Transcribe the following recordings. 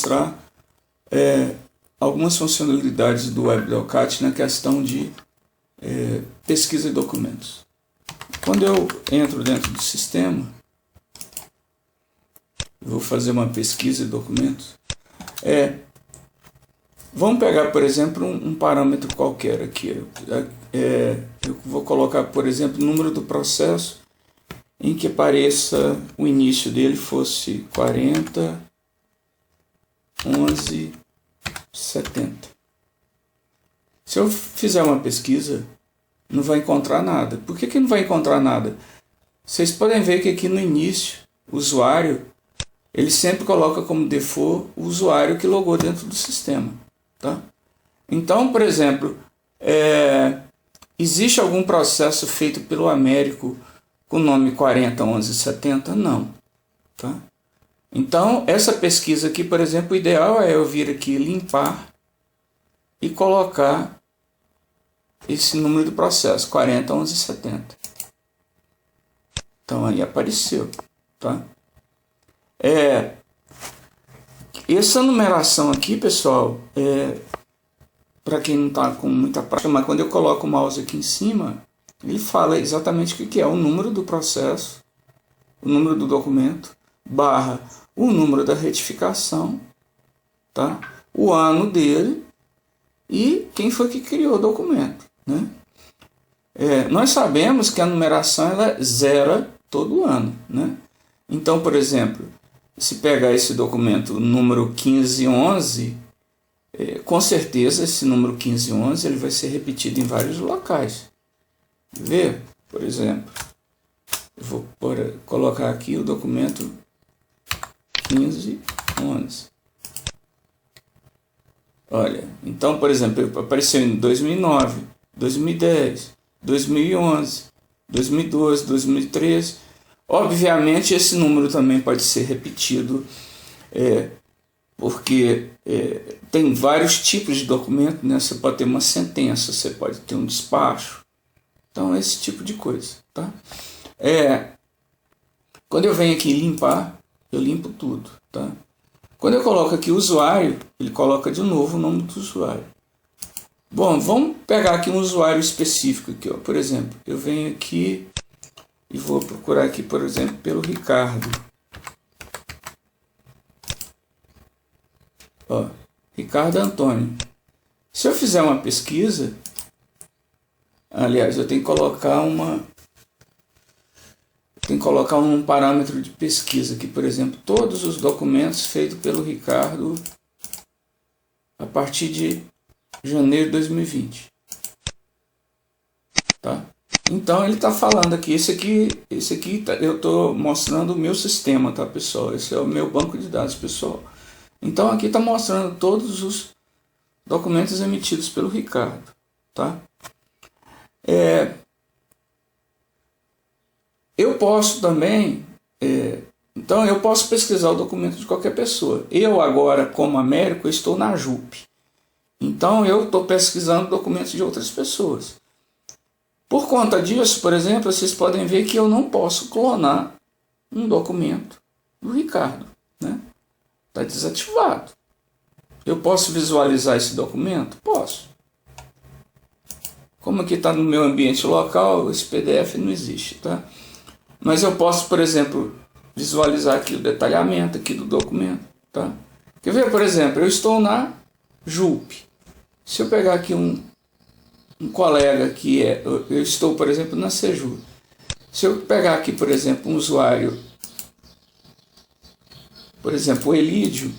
mostrar algumas funcionalidades do WebDocat na questão de pesquisa de documentos. Quando eu entro dentro do sistema, vou fazer uma pesquisa de documentos. Vamos pegar, por exemplo, um parâmetro qualquer aqui. Eu vou colocar, por exemplo, o número do processo em que apareça o início dele fosse 40, 11, 70. Se eu fizer uma pesquisa, não vai encontrar nada. Por que não vai encontrar nada? Vocês podem ver que aqui no início, o usuário, ele sempre coloca como default o usuário que logou dentro do sistema. Tá? Então, por exemplo, existe algum processo feito pelo Américo com o nome 401170? Não. Tá? Então, essa pesquisa aqui, por exemplo, o ideal é eu vir aqui limpar e colocar esse número do processo, 401170. Então, aí apareceu. Tá? Essa numeração aqui, pessoal, para quem não está com muita prática, mas quando eu coloco o mouse aqui em cima, ele fala exatamente o que é o número do processo, o número do documento, barra o número da retificação, tá? O ano dele e quem foi que criou o documento, né? Nós sabemos que a numeração ela zera todo ano, né? Então, por exemplo, se pegar esse documento número 1511, com certeza esse número 1511 ele vai ser repetido em vários locais. Vê, por exemplo, eu vou colocar aqui o documento 1511. Olha, então, por exemplo, apareceu em 2009, 2010, 2011, 2012, 2013. Obviamente, esse número também pode ser repetido, porque tem vários tipos de documento, né? Você pode ter uma sentença, você pode ter um despacho. Então, esse tipo de coisa. Tá? Quando eu venho aqui limpar, eu limpo tudo. Tá? Quando eu coloco aqui usuário, ele coloca de novo o nome do usuário. Bom, vamos pegar aqui um usuário específico. Aqui, ó. Por exemplo, eu venho aqui e vou procurar aqui, por exemplo, pelo Ricardo. Ó, Ricardo Antônio. Se eu fizer uma pesquisa, aliás, eu tenho que colocar um parâmetro de pesquisa aqui, por exemplo, todos os documentos feitos pelo Ricardo a partir de janeiro de 2020. Tá? Então ele está falando aqui, esse aqui eu estou mostrando o meu sistema, tá, pessoal? Esse é o meu banco de dados, pessoal. Então aqui está mostrando todos os documentos emitidos pelo Ricardo, tá? Eu posso também, então eu posso pesquisar o documento de qualquer pessoa. Eu agora, como Américo, estou na JUP. Então eu estou pesquisando documentos de outras pessoas. Por conta disso, por exemplo, vocês podem ver que eu não posso clonar um documento do Ricardo, né? Está desativado. Eu posso visualizar esse documento? Posso. Como aqui está no meu ambiente local, esse PDF não existe, tá? Mas eu posso, por exemplo, visualizar aqui o detalhamento aqui do documento, tá? Quer ver, por exemplo, eu estou na JUP. Se eu pegar aqui um colega que eu estou, por exemplo, na Sejur. Se eu pegar aqui, por exemplo, um usuário, por exemplo, o Elídio,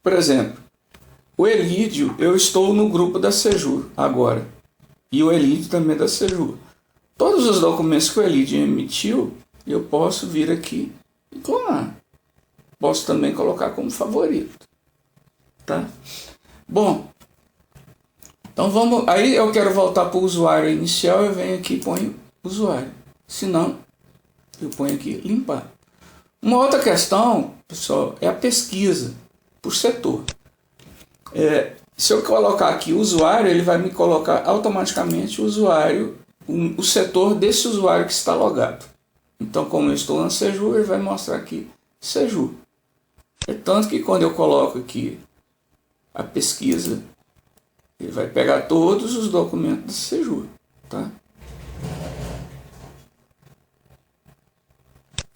por exemplo, o Elídio, eu estou no grupo da Sejur agora. E o Elídio também é da Sejur. Todos os documentos que o Elídio emitiu, eu posso vir aqui e clonar. Posso também colocar como favorito. Tá? Bom, então vamos. Aí eu quero voltar para o usuário inicial, eu venho aqui e ponho usuário. Se não, eu ponho aqui limpar. Uma outra questão, pessoal, é a pesquisa por setor. Se eu colocar aqui usuário, ele vai me colocar automaticamente o usuário, o setor desse usuário que está logado. Então, como eu estou no Sejur, ele vai mostrar aqui Sejur. É tanto que quando eu coloco aqui a pesquisa, ele vai pegar todos os documentos do Sejur, tá?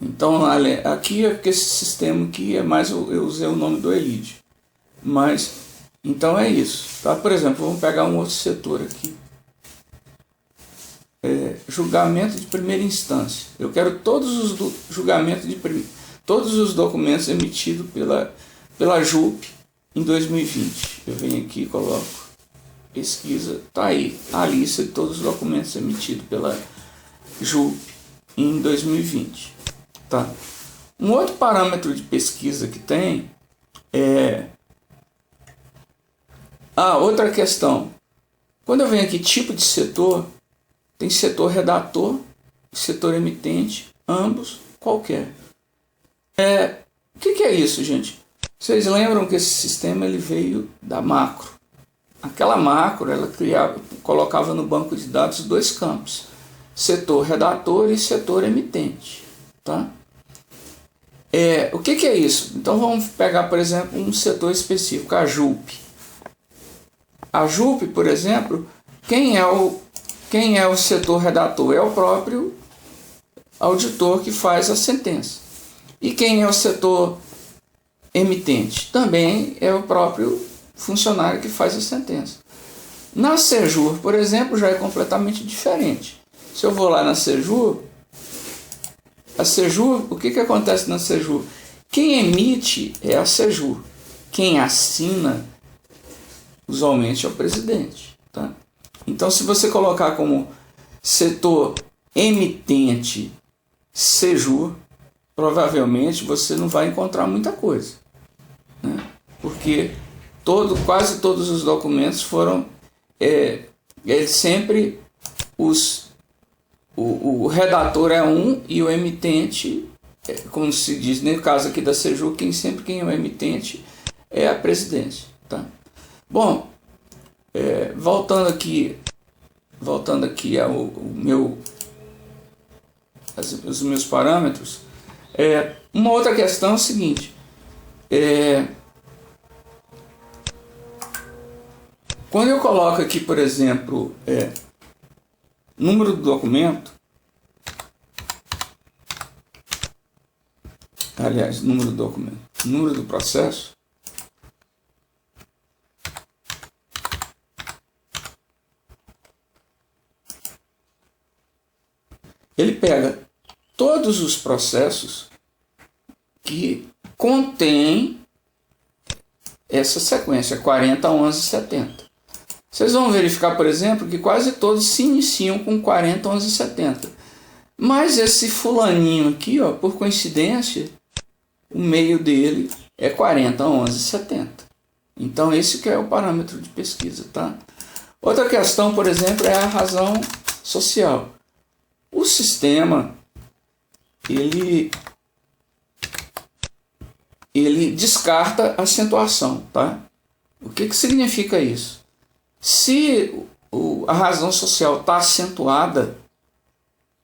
Então, aqui, esse sistema aqui é mais, eu usei o nome do Elide. Mas, então é isso, tá? Por exemplo, vamos pegar um outro setor aqui. Julgamento de primeira instância. Eu quero todos os julgamentos todos os documentos emitidos pela JUP em 2020. Eu venho aqui e coloco pesquisa, tá aí a lista de todos os documentos emitidos pela JUP em 2020. Tá? Um outro parâmetro de pesquisa que tem outra questão. Quando eu venho aqui tipo de setor, tem setor redator, setor emitente, ambos, qualquer. O que é isso, gente? Vocês lembram que esse sistema ele veio da macro. Aquela macro, ela colocava no banco de dados dois campos, setor redator e setor emitente. Tá? O que é isso? Então vamos pegar, por exemplo, um setor específico, a JUP. A JUP, por exemplo, quem é o setor redator? É o próprio auditor que faz a sentença. E quem é o setor emitente? Também é o próprio funcionário que faz a sentença. Na Sejur, por exemplo, já é completamente diferente. Se eu vou lá na Sejur, o que acontece na Sejur? Quem emite é a Sejur. Quem assina, usualmente, é o presidente. Tá? Então, se você colocar como setor emitente Sejur, provavelmente você não vai encontrar muita coisa. Né? Porque quase todos os documentos foram sempre o redator é um e o emitente, como se diz no caso aqui da Sejur, quem é o emitente é a presidência. Tá? Bom, voltando aqui os meus parâmetros, uma outra questão é o seguinte, quando eu coloco aqui, por exemplo, número do documento, aliás, número do documento, número do processo, ele pega todos os processos que contêm essa sequência, 40, 11, 70. Vocês vão verificar, por exemplo, que quase todos se iniciam com 40, 11, 70. Mas esse fulaninho aqui, ó, por coincidência, o meio dele é 40, 11, 70. Então esse que é o parâmetro de pesquisa. Tá? Outra questão, por exemplo, é a razão social. O sistema, ele descarta a acentuação. Tá? O que significa isso? Se a razão social está acentuada,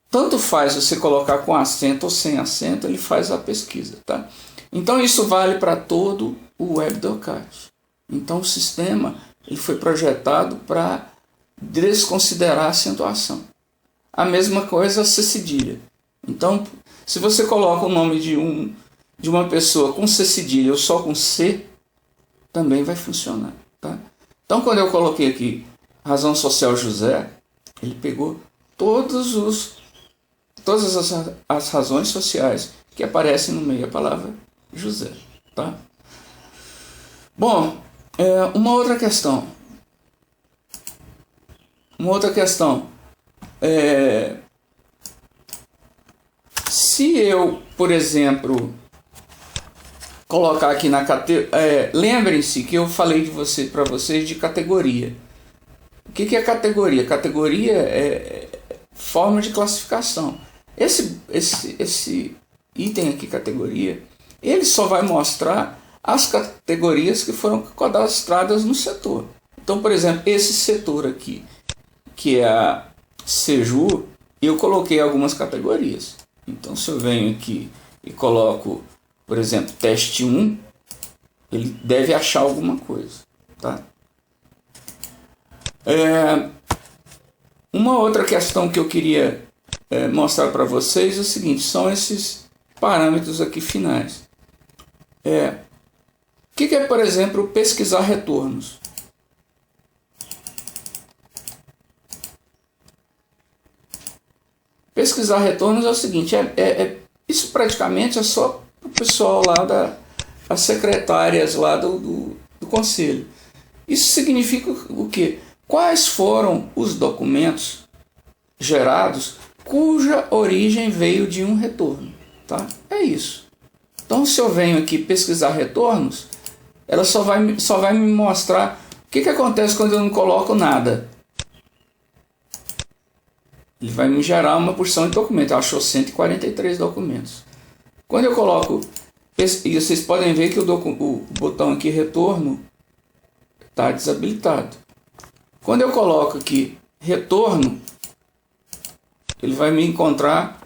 tanto faz você colocar com acento ou sem acento, ele faz a pesquisa. Tá? Então isso vale para todo o WebDoCAD. Então o sistema ele foi projetado para desconsiderar a acentuação. A mesma coisa a C cedilha. Então, se você coloca o nome de uma pessoa com C cedilha ou só com C, também vai funcionar. Tá? Então, quando eu coloquei aqui razão social José, ele pegou todas as razões sociais que aparecem no meio da palavra José. Tá? Bom, uma outra questão. Se eu, por exemplo, colocar aqui na categoria, lembrem-se que eu falei para vocês de categoria. O que é categoria? Categoria é forma de classificação. Esse item aqui, categoria, ele só vai mostrar as categorias que foram cadastradas no setor. Então, por exemplo, esse setor aqui, que é a Seju, eu coloquei algumas categorias. Então, se eu venho aqui e coloco, por exemplo, teste 1, ele deve achar alguma coisa, tá? Uma outra questão que eu queria mostrar para vocês é o seguinte, são esses parâmetros aqui finais. O que é, por exemplo, pesquisar retornos? Pesquisar retornos é o seguinte, isso praticamente é só o pessoal lá as secretárias lá do conselho. Isso significa o quê? Quais foram os documentos gerados cuja origem veio de um retorno, tá? É isso. Então, se eu venho aqui pesquisar retornos, ela só vai me mostrar o que acontece quando eu não coloco nada. Ele vai me gerar uma porção de documentos. Achou 143 documentos. Quando eu coloco, e vocês podem ver que o botão aqui retorno está desabilitado. Quando eu coloco aqui retorno, ele vai me encontrar,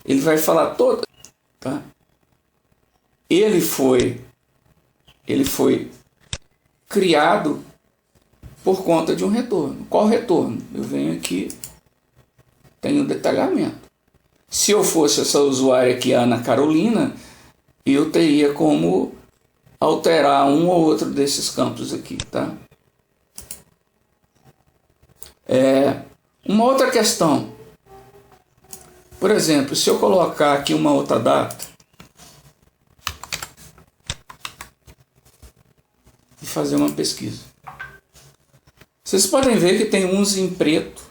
ele vai falar todo, tá? Ele foi criado por conta de um retorno. Qual retorno? Eu venho aqui, tenho detalhamento. Se eu fosse essa usuária aqui, Ana Carolina, eu teria como alterar um ou outro desses campos aqui, tá? Uma outra questão. Por exemplo, se eu colocar aqui uma outra data e fazer uma pesquisa, vocês podem ver que tem uns em preto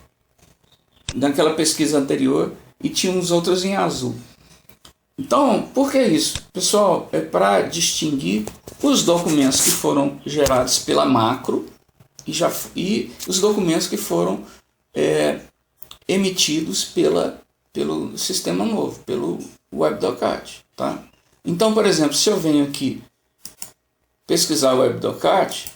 naquela pesquisa anterior e tinha uns outros em azul. Então, por que isso? Pessoal, é para distinguir os documentos que foram gerados pela macro e os documentos que foram emitidos pelo sistema novo, pelo WebDocat, tá? Então, por exemplo, se eu venho aqui pesquisar o WebDocat,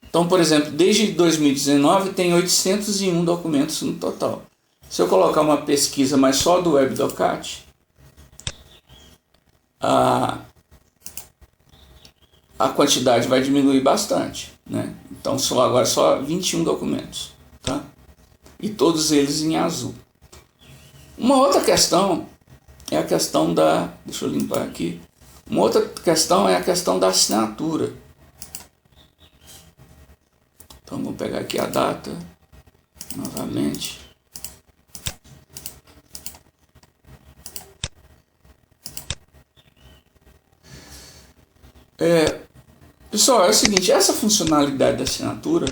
então, por exemplo, desde 2019 tem 801 documentos no total. Se eu colocar uma pesquisa, mas só do WebDocat, a quantidade vai diminuir bastante, né? Então, agora só 21 documentos, tá? E todos eles em azul. Uma outra questão é a questão da... Deixa eu limpar aqui. Uma outra questão é a questão da assinatura. Então, vou pegar aqui a data novamente. Pessoal, é o seguinte, essa funcionalidade da assinatura,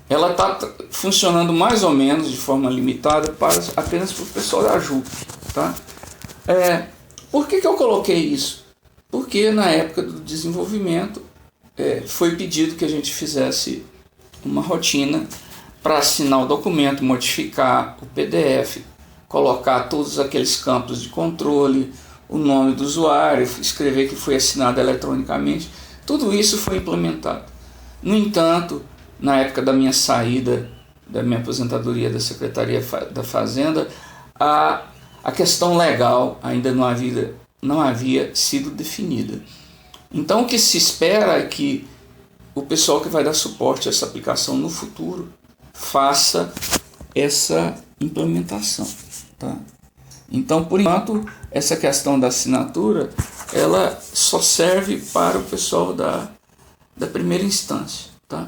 ela está funcionando mais ou menos de forma limitada apenas para o pessoal da JUP, tá? Por que eu coloquei isso? Porque na época do desenvolvimento foi pedido que a gente fizesse uma rotina para assinar o documento, modificar o PDF, colocar todos aqueles campos de controle, o nome do usuário, escrever que foi assinado eletronicamente. Tudo isso foi implementado. No entanto, na época da minha saída, da minha aposentadoria da Secretaria da Fazenda, a questão legal ainda não havia sido definida. Então, o que se espera é que o pessoal que vai dar suporte a essa aplicação no futuro faça essa implementação, tá? Então, por enquanto, essa questão da assinatura, ela só serve para o pessoal da primeira instância, tá?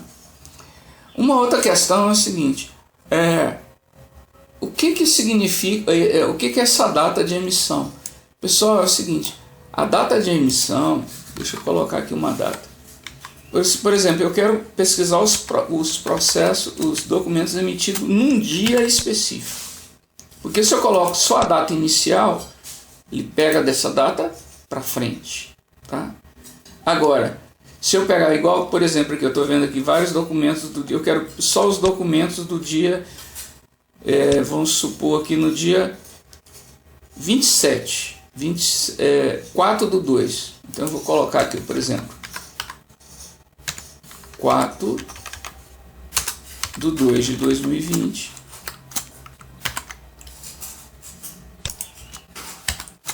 Uma outra questão é a seguinte, o que significa, o que é essa data de emissão? Pessoal, é o seguinte, a data de emissão, deixa eu colocar aqui uma data. Por exemplo, eu quero pesquisar os processos, os documentos emitidos num dia específico. Porque se eu coloco só a data inicial, ele pega dessa data para frente, tá? Agora, se eu pegar igual, por exemplo, que eu estou vendo aqui vários documentos do dia, eu quero só os documentos do dia, vamos supor aqui no dia 27, 4/2, Então eu vou colocar aqui, por exemplo, 4/2/2020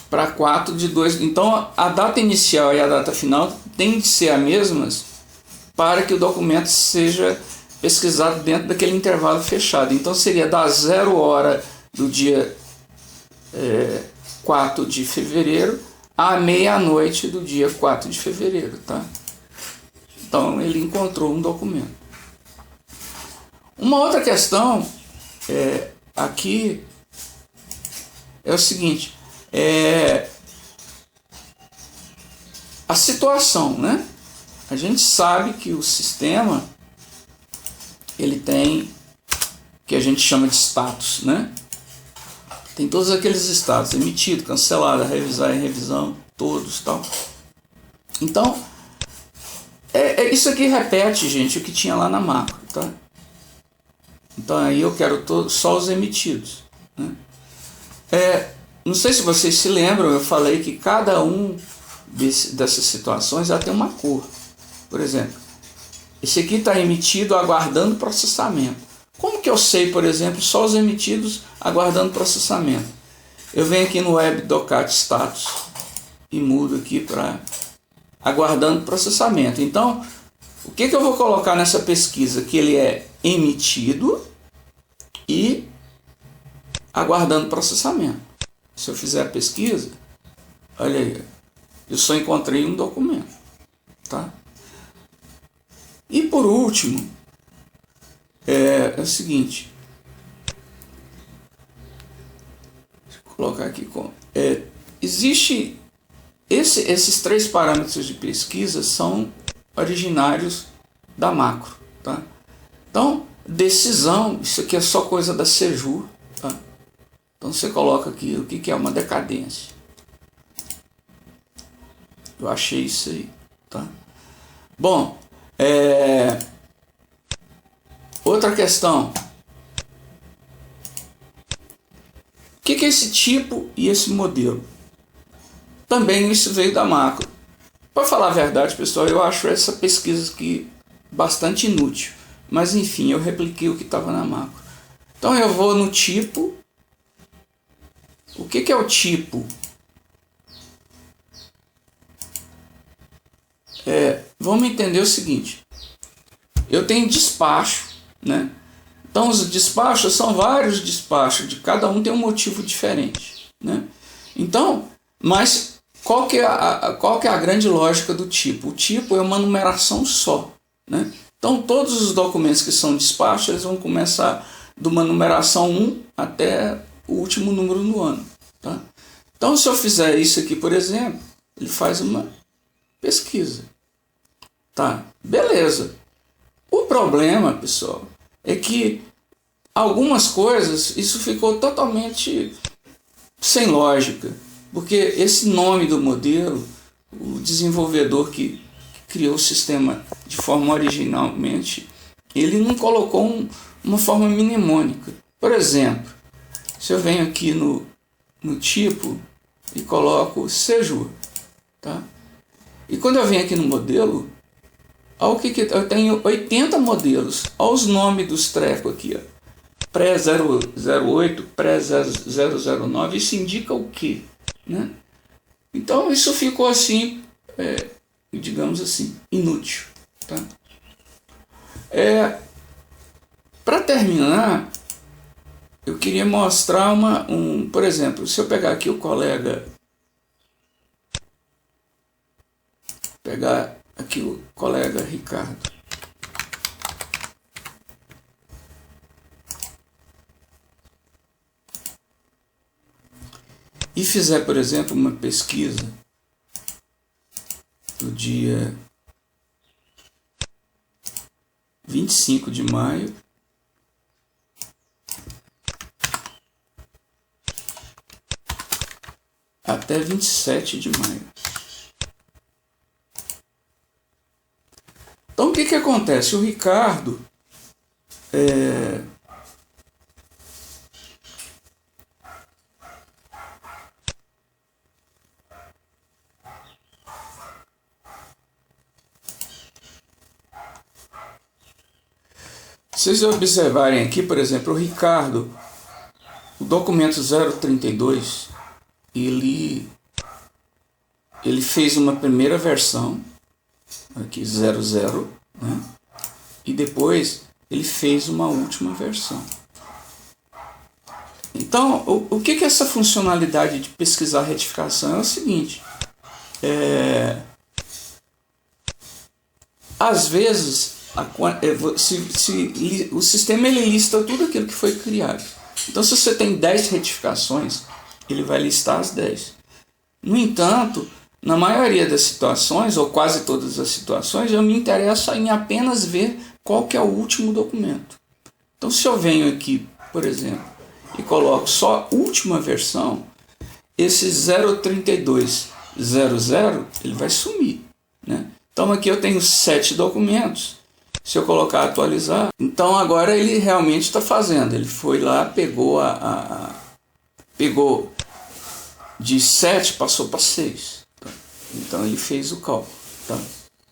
para 4/2. Então a data inicial e a data final tem de ser as mesmas para que o documento seja pesquisado dentro daquele intervalo fechado. Então seria da 0 hora do dia 4 de fevereiro à meia-noite do dia 4 de fevereiro, tá? Então ele encontrou um documento. Uma outra questão aqui é o seguinte, a situação, né? A gente sabe que o sistema ele tem o que a gente chama de status, né? Tem todos aqueles status: emitido, cancelado, revisar em revisão, todos, tal. Então isso aqui repete, gente, o que tinha lá na macro, tá? Então aí eu quero só os emitidos, né? Não sei se vocês se lembram, eu falei que cada dessas situações já tem uma cor. Por exemplo, esse aqui está emitido aguardando processamento. Como que eu sei, por exemplo, só os emitidos aguardando processamento? Eu venho aqui no web.docat status e mudo aqui para aguardando processamento. Então, o que eu vou colocar nessa pesquisa? Que ele é emitido e aguardando processamento. Se eu fizer a pesquisa, olha aí, eu só encontrei um documento, tá? E por último, é o seguinte, deixa eu colocar aqui, existe esses 3 parâmetros de pesquisa são originários da macro, tá? Então, decisão, isso aqui é só coisa da Sejur, tá? Então você coloca aqui o que é uma decadência. Eu achei isso aí, tá? Bom, outra questão. O que é esse tipo e esse modelo? Também isso veio da macro. Para falar a verdade, pessoal, eu acho essa pesquisa aqui bastante inútil. Mas enfim, eu repliquei o que estava na macro. Então eu vou no tipo. O que é o tipo? Vamos entender o seguinte. Eu tenho despacho, né? Então os despachos são vários despachos, de cada um tem um motivo diferente, né? Então, mas qual que é a grande lógica do tipo? O tipo é uma numeração só, né? Então todos os documentos que são despacho, eles vão começar de uma numeração 1 até o último número no ano, tá? Então se eu fizer isso aqui, por exemplo, ele faz uma pesquisa, tá? Beleza. O problema, pessoal, é que algumas coisas, isso ficou totalmente sem lógica, porque esse nome do modelo, o desenvolvedor que criou o sistema de forma originalmente, ele não colocou uma forma mnemônica. Por exemplo, se eu venho aqui no tipo e coloco Sejur, tá? E quando eu venho aqui no modelo, olha eu tenho 80 modelos. Olha os nomes dos trecos aqui, ó. Pré-008, pré-009, isso indica o quê? Né? Então isso ficou assim, digamos assim, inútil. Tá? Para terminar, eu queria mostrar por exemplo, se eu pegar aqui o colega Ricardo. E fizer, por exemplo, uma pesquisa do dia 25 de maio até 27 de maio. Então o que acontece? O Ricardo vocês observarem aqui, por exemplo, o Ricardo, o documento 032, ele fez uma primeira versão, aqui 00, né? E depois ele fez uma última versão. Então, o que é essa funcionalidade de pesquisar retificação? É o seguinte, às vezes o sistema ele lista tudo aquilo que foi criado. Então, se você tem 10 retificações, ele vai listar as 10. No entanto, na maioria das situações, ou quase todas as situações, eu me interesso em apenas ver qual que é o último documento. Então, se eu venho aqui, por exemplo, e coloco só a última versão, esse 03200, ele vai sumir, né? Então aqui eu tenho 7 documentos. Se eu colocar atualizar, então agora ele realmente está fazendo. Ele foi lá, pegou pegou de 7, passou para 6. Tá? Então ele fez o cálculo. Tá?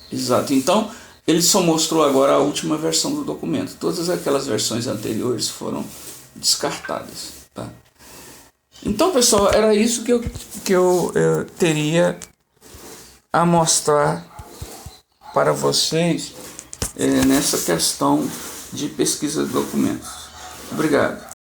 Exato. Então ele só mostrou agora a última versão do documento. Todas aquelas versões anteriores foram descartadas. Tá? Então, pessoal, era isso que eu teria a mostrar para vocês nessa questão de pesquisa de documentos. Obrigado.